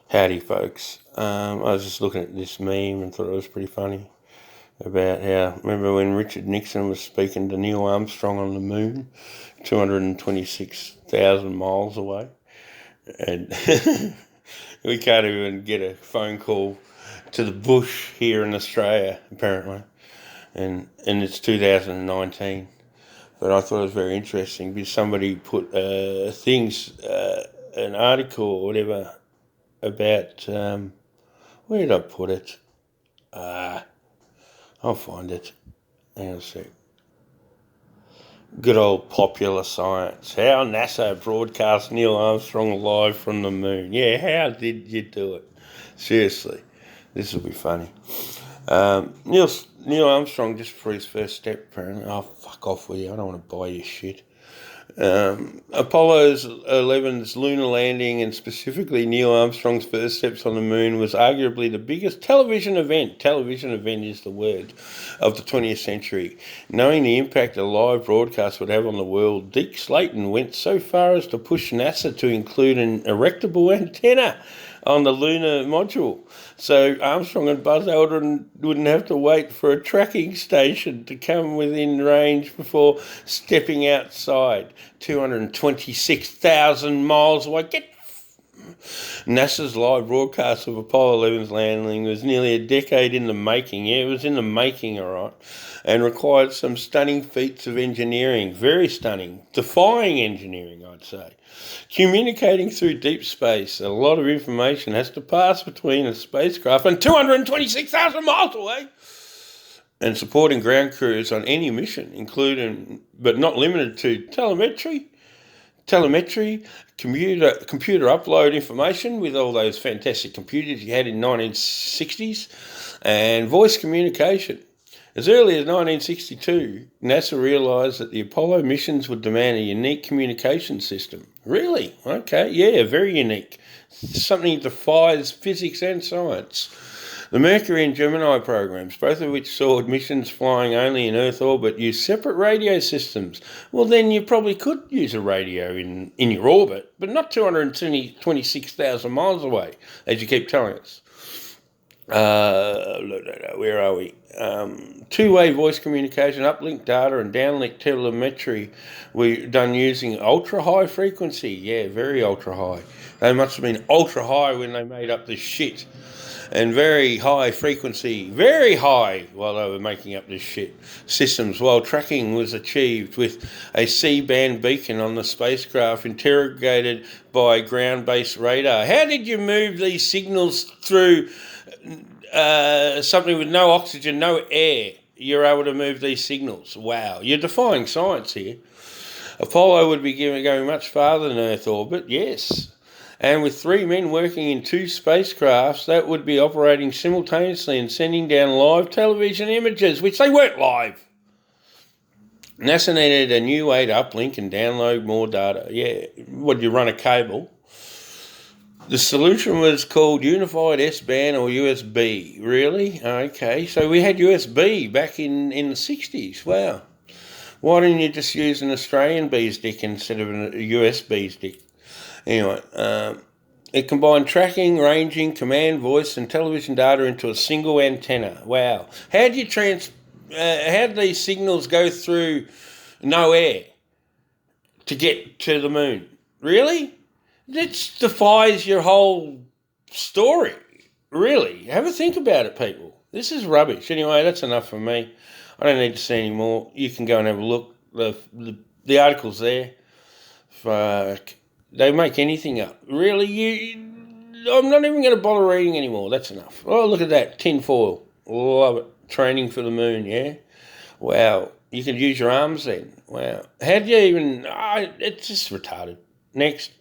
Howdy, folks. I was just looking at this meme and thought it was pretty funny about how, remember when Richard Nixon was speaking to Neil Armstrong on the moon, 226,000 miles away? And we can't even get a phone call to the bush here in Australia, apparently. And it's 2019. But I thought it was very interesting because somebody put an article or whatever about, where did I put it? I'll find it. Hang on a sec. Good old Popular Science. How NASA broadcast Neil Armstrong live from the moon. Yeah, how did you do it? Seriously, this will be funny. Neil Armstrong, just for his first step, apparently. Oh, fuck off with you. I don't want to buy your shit. Apollo 11's lunar landing, and specifically Neil Armstrong's first steps on the moon, was arguably the biggest television event is the word, of the 20th century. Knowing the impact a live broadcast would have on the world, Deke Slayton went so far as to push NASA to include an erectable antenna on the lunar module, so Armstrong and Buzz Aldrin wouldn't have to wait for a tracking station to come within range before stepping outside. 226,000 miles away. NASA's live broadcast of Apollo 11's landing was nearly a decade in the making. Yeah, it was in the making, all right, and required some stunning feats of engineering. Very stunning. Defying engineering, I'd say. Communicating through deep space, a lot of information has to pass between a spacecraft and 226,000 miles away. And supporting ground crews on any mission, including but not limited to telemetry, computer upload information with all those fantastic computers you had in 1960s, and voice communication. As early as 1962, NASA realised that the Apollo missions would demand a unique communication system. Really? Okay, yeah, very unique. Something that defies physics and science. The Mercury and Gemini programs, both of which saw missions flying only in Earth orbit, used separate radio systems. Well, then you probably could use a radio in your orbit, but not 226,000 miles away, as you keep telling us. Where are we? Two-way voice communication, uplink data and downlink telemetry were done using ultra-high frequency. Yeah, very ultra-high. They must have been ultra-high when they made up this shit. And very high frequency, very high while they were making up this shit systems, while tracking was achieved with a C-band beacon on the spacecraft interrogated by ground-based radar. How did you move these signals through something with no oxygen, no air? You're able to move these signals. Wow, you're defying science here. Apollo would be going much farther than Earth orbit, yes. And with three men working in two spacecrafts, that would be operating simultaneously and sending down live television images, which they weren't live. NASA needed a new way to uplink and download more data. Yeah, would you run a cable? The solution was called Unified S-band or USB. Really? Okay, so we had USB back in the 60s. Wow. Why didn't you just use an Australian B stick instead of a USB stick? Anyway, it combined tracking, ranging, command, voice, and television data into a single antenna. Wow. How do these signals go through no air to get to the moon? Really? That defies your whole story. Really. Have a think about it, people. This is rubbish. Anyway, that's enough for me. I don't need to see any more. You can go and have a look. The article's there. Fuck. They make anything up. Really? I'm not even going to bother reading anymore. That's enough. Oh, look at that. Tinfoil. Love it. Training for the moon, yeah? Wow. You can use your arms then. Wow. How do you even... it's just retarded. Next.